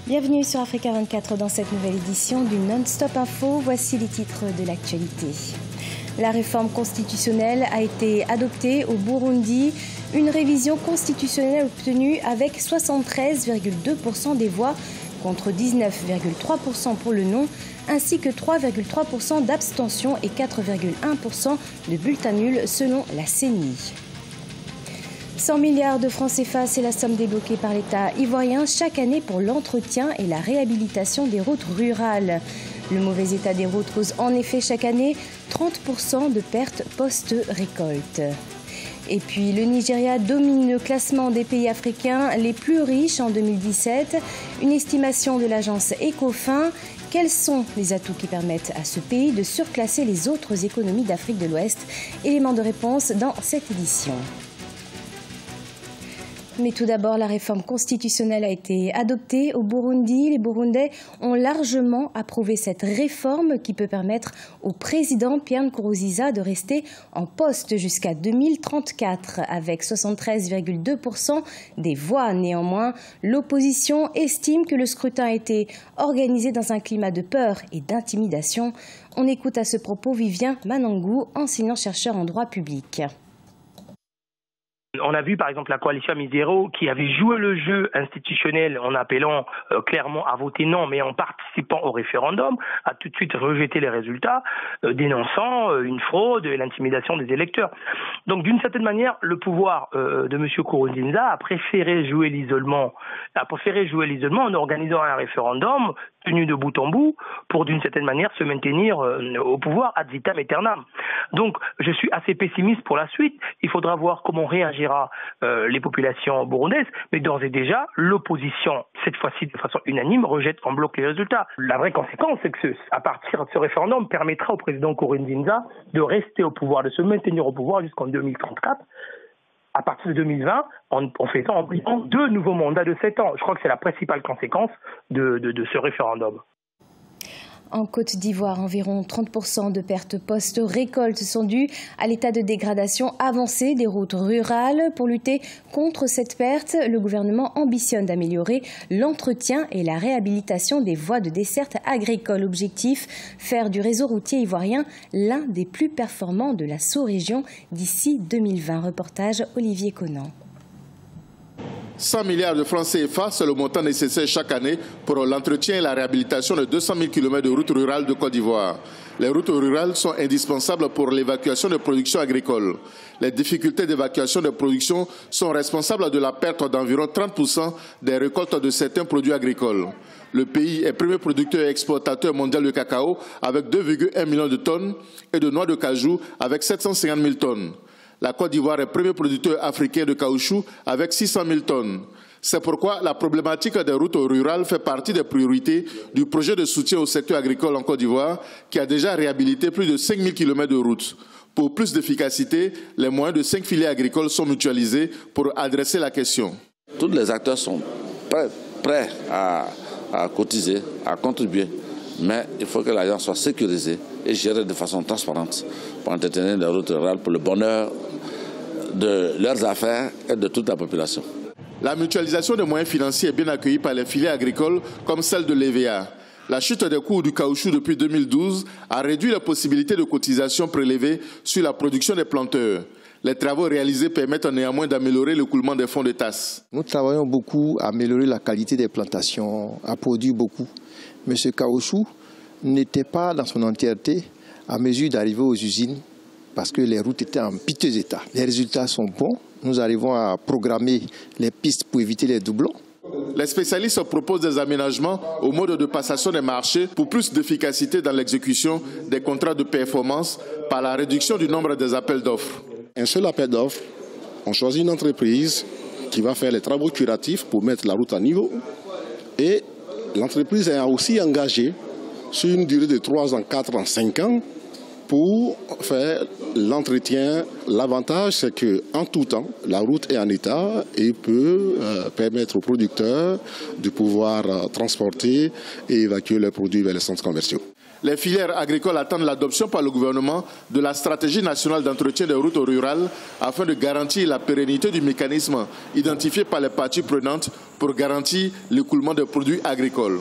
Bienvenue sur Africa 24 dans cette nouvelle édition du Non-Stop Info. Voici les titres de l'actualité. La réforme constitutionnelle a été adoptée au Burundi. Une révision constitutionnelle obtenue avec 73,2% des voix contre 19,3% pour le non, ainsi que 3,3% d'abstention et 4,1% de bulletins nuls selon la CENI. 100 milliards de francs CFA, c'est la somme débloquée par l'État ivoirien chaque année pour l'entretien et la réhabilitation des routes rurales. Le mauvais état des routes cause en effet chaque année 30% de pertes post-récolte. Et puis le Nigeria domine le classement des pays africains les plus riches en 2017. Une estimation de l'agence Ecofin. Quels sont les atouts qui permettent à ce pays de surclasser les autres économies d'Afrique de l'Ouest? Élément de réponse dans cette édition. Mais tout d'abord, la réforme constitutionnelle a été adoptée au Burundi. Les Burundais ont largement approuvé cette réforme qui peut permettre au président Pierre Nkurunziza de rester en poste jusqu'à 2034 avec 73,2% des voix. Néanmoins, l'opposition estime que le scrutin a été organisé dans un climat de peur et d'intimidation. On écoute à ce propos Vivien Manangou, enseignant-chercheur en droit public. On a vu par exemple la coalition Misero qui avait joué le jeu institutionnel en appelant clairement à voter non, mais en participant au référendum, a tout de suite rejeté les résultats, dénonçant une fraude et l'intimidation des électeurs. Donc d'une certaine manière, le pouvoir de M. Nkurunziza a préféré jouer l'isolement en organisant un référendum tenu de bout en bout pour d'une certaine manière se maintenir au pouvoir ad vitam aeternam. Donc je suis assez pessimiste pour la suite. Il faudra voir comment réagira les populations burundaises, mais d'ores et déjà l'opposition, cette fois-ci de façon unanime, rejette en bloc les résultats. La vraie conséquence, c'est que à partir de ce référendum permettra au président Nkurunziza de rester au pouvoir, de se maintenir au pouvoir jusqu'en 2034. À partir de 2020, en faisant deux nouveaux mandats de 7 ans. Je crois que c'est la principale conséquence de ce référendum. En Côte d'Ivoire, environ 30% de pertes post-récolte sont dues à l'état de dégradation avancé des routes rurales. Pour lutter contre cette perte, le gouvernement ambitionne d'améliorer l'entretien et la réhabilitation des voies de desserte agricole. Objectif, faire du réseau routier ivoirien l'un des plus performants de la sous-région d'ici 2020. Reportage Olivier Conan. 100 milliards de francs CFA, c'est le montant nécessaire chaque année pour l'entretien et la réhabilitation de 200 000 km de routes rurales de Côte d'Ivoire. Les routes rurales sont indispensables pour l'évacuation de production agricole. Les difficultés d'évacuation de production sont responsables de la perte d'environ 30% des récoltes de certains produits agricoles. Le pays est premier producteur et exportateur mondial de cacao avec 2,1 millions de tonnes et de noix de cajou avec 750 000 tonnes. La Côte d'Ivoire est premier producteur africain de caoutchouc avec 600 000 tonnes. C'est pourquoi la problématique des routes rurales fait partie des priorités du projet de soutien au secteur agricole en Côte d'Ivoire qui a déjà réhabilité plus de 5 000 km de routes. Pour plus d'efficacité, les moyens de 5 filières agricoles sont mutualisés pour adresser la question. Tous les acteurs sont prêts à cotiser, à contribuer, mais il faut que l'argent soit sécurisé et géré de façon transparente pour entretenir les routes rurales pour le bonheur de leurs affaires et de toute la population. La mutualisation des moyens financiers est bien accueillie par les filières agricoles comme celle de l'EVA. La chute des cours du caoutchouc depuis 2012 a réduit la possibilité de cotisation prélevée sur la production des planteurs. Les travaux réalisés permettent néanmoins d'améliorer l'écoulement des fonds de tasse. Nous travaillons beaucoup à améliorer la qualité des plantations, à produire beaucoup. Mais ce caoutchouc n'était pas dans son entièreté à mesure d'arriver aux usines parce que les routes étaient en piteux état. Les résultats sont bons. Nous arrivons à programmer les pistes pour éviter les doublons. Les spécialistes proposent des aménagements au mode de passation des marchés pour plus d'efficacité dans l'exécution des contrats de performance par la réduction du nombre des appels d'offres. Un seul appel d'offres, on choisit une entreprise qui va faire les travaux curatifs pour mettre la route à niveau et l'entreprise est aussi engagée sur une durée de 3 ans, 4 ans, 5 ans pour faire l'entretien. L'avantage, c'est qu'en tout temps, la route est en état et peut permettre aux producteurs de pouvoir transporter et évacuer leurs produits vers les centres commerciaux. Les filières agricoles attendent l'adoption par le gouvernement de la stratégie nationale d'entretien des routes rurales afin de garantir la pérennité du mécanisme identifié par les parties prenantes pour garantir l'écoulement des produits agricoles.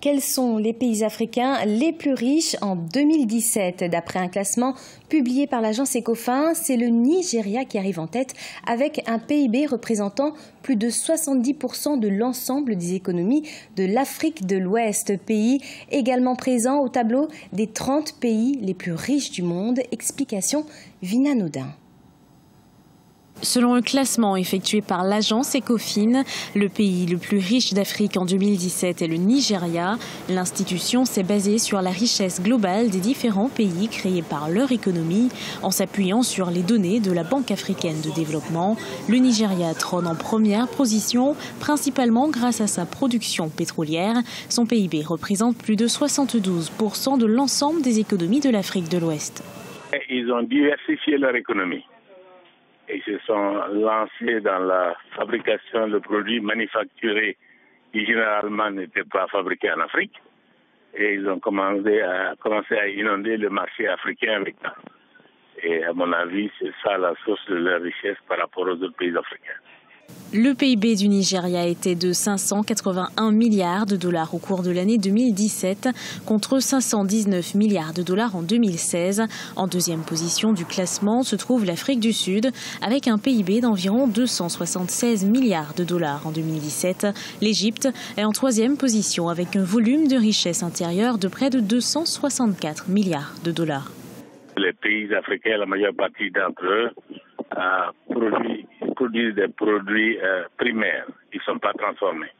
Quels sont les pays africains les plus riches en 2017? D'après un classement publié par l'agence Ecofin, c'est le Nigeria qui arrive en tête avec un PIB représentant plus de 70% de l'ensemble des économies de l'Afrique de l'Ouest, pays également présent au tableau des 30 pays les plus riches du monde. Explication Vina Nodin. Selon un classement effectué par l'agence Ecofin, le pays le plus riche d'Afrique en 2017 est le Nigeria. L'institution s'est basée sur la richesse globale des différents pays créés par leur économie. En s'appuyant sur les données de la Banque africaine de développement, le Nigeria trône en première position, principalement grâce à sa production pétrolière. Son PIB représente plus de 72% de l'ensemble des économies de l'Afrique de l'Ouest. Ils ont diversifié leur économie. Ils se sont lancés dans la fabrication de produits manufacturés qui généralement n'étaient pas fabriqués en Afrique. Et ils ont commencé à inonder le marché africain avec ça. Et à mon avis, c'est ça la source de leur richesse par rapport aux autres pays africains. Le PIB du Nigeria était de 581 milliards de dollars au cours de l'année 2017 contre 519 milliards de dollars en 2016. En deuxième position du classement se trouve l'Afrique du Sud avec un PIB d'environ 276 milliards de dollars en 2017. L'Égypte est en troisième position avec un volume de richesse intérieure de près de 264 milliards de dollars. Les pays africains, la majeure partie d'entre eux, produisent des produits primaires. Ils ne sont pas transformés.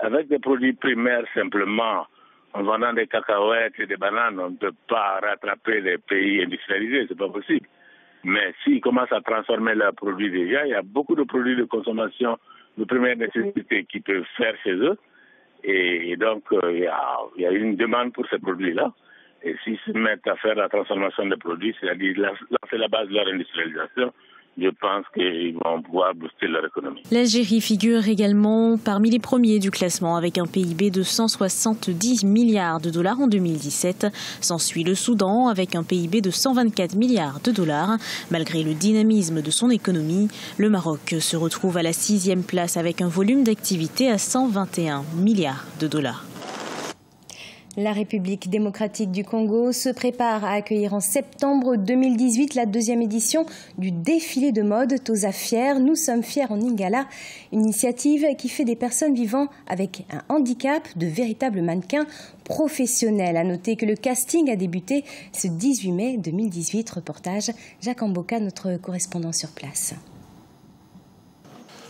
Avec des produits primaires, simplement, en vendant des cacahuètes et des bananes, on ne peut pas rattraper les pays industrialisés. Ce n'est pas possible. Mais s'ils commencent à transformer leurs produits déjà, il y a beaucoup de produits de consommation de première nécessité qu'ils peuvent faire chez eux. Et donc, il y a une demande pour ces produits-là. Et s'ils se mettent à faire la transformation des produits, c'est-à-dire lancer la base de leur industrialisation, je pense qu'ils vont pouvoir booster leur économie. L'Algérie figure également parmi les premiers du classement avec un PIB de 170 milliards de dollars en 2017. S'ensuit le Soudan avec un PIB de 124 milliards de dollars. Malgré le dynamisme de son économie, le Maroc se retrouve à la 6e place avec un volume d'activité à 121 milliards de dollars. La République démocratique du Congo se prépare à accueillir en septembre 2018 la deuxième édition du défilé de mode Toza Fier. Nous sommes fiers en Lingala, une initiative qui fait des personnes vivant avec un handicap de véritables mannequins professionnels. À noter que le casting a débuté ce 18 mai 2018. Reportage Jacques Amboka, notre correspondant sur place.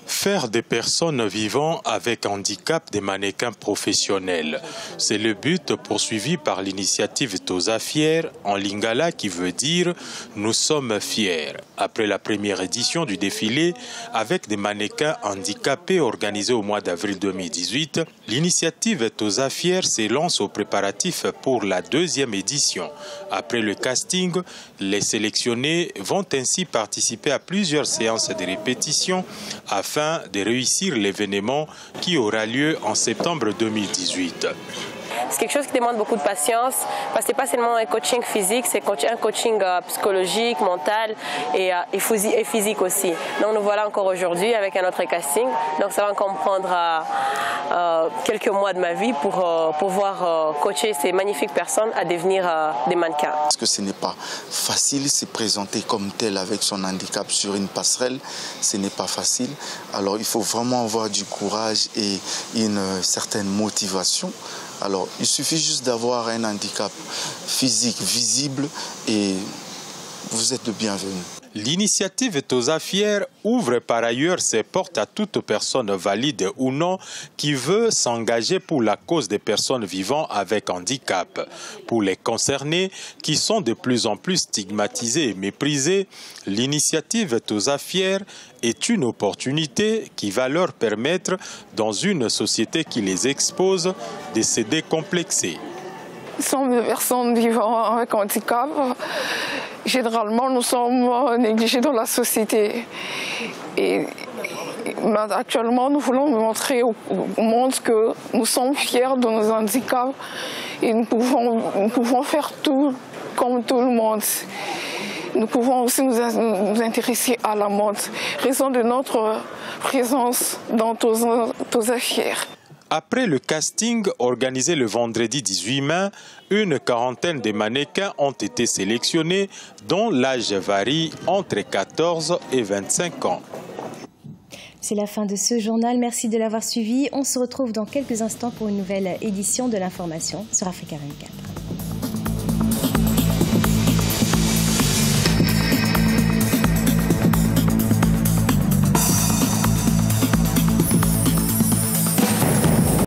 Faire des personnes vivant avec handicap des mannequins professionnels. C'est le but poursuivi par l'initiative Toza Fier en Lingala qui veut dire « Nous sommes fiers ». Après la première édition du défilé avec des mannequins handicapés organisé au mois d'avril 2018, l'initiative Toza Fier s'élance aux préparatifs pour la deuxième édition. Après le casting, les sélectionnés vont ainsi participer à plusieurs séances de répétition afin de réussir l'événement qui aura lieu en septembre 2018. C'est quelque chose qui demande beaucoup de patience parce que ce n'est pas seulement un coaching physique, c'est un coaching psychologique, mental et physique aussi. Donc nous voilà encore aujourd'hui avec un autre casting. Donc ça va encore me prendre quelques mois de ma vie pour pouvoir coacher ces magnifiques personnes à devenir des mannequins. Parce que ce n'est pas facile, se présenter comme tel avec son handicap sur une passerelle, ce n'est pas facile. Alors il faut vraiment avoir du courage et une certaine motivation. Alors, il suffit juste d'avoir un handicap physique visible et vous êtes le bienvenu. L'initiative Toza Fier ouvre par ailleurs ses portes à toute personne valide ou non qui veut s'engager pour la cause des personnes vivant avec handicap. Pour les concernés qui sont de plus en plus stigmatisés et méprisés, l'initiative Toza Fier est une opportunité qui va leur permettre, dans une société qui les expose, de se décomplexer. Nous sommes des personnes vivant avec handicap. Généralement, nous sommes négligés dans la société. Et Actuellement, nous voulons montrer au monde que nous sommes fiers de nos handicaps et nous pouvons faire tout comme tout le monde. Nous pouvons aussi nous intéresser à la mode, raison de notre présence dans Toza Fière. Après le casting organisé le vendredi 18 mai, une quarantaine de mannequins ont été sélectionnés dont l'âge varie entre 14 et 25 ans. C'est la fin de ce journal. Merci de l'avoir suivi. On se retrouve dans quelques instants pour une nouvelle édition de l'information sur Africa 24.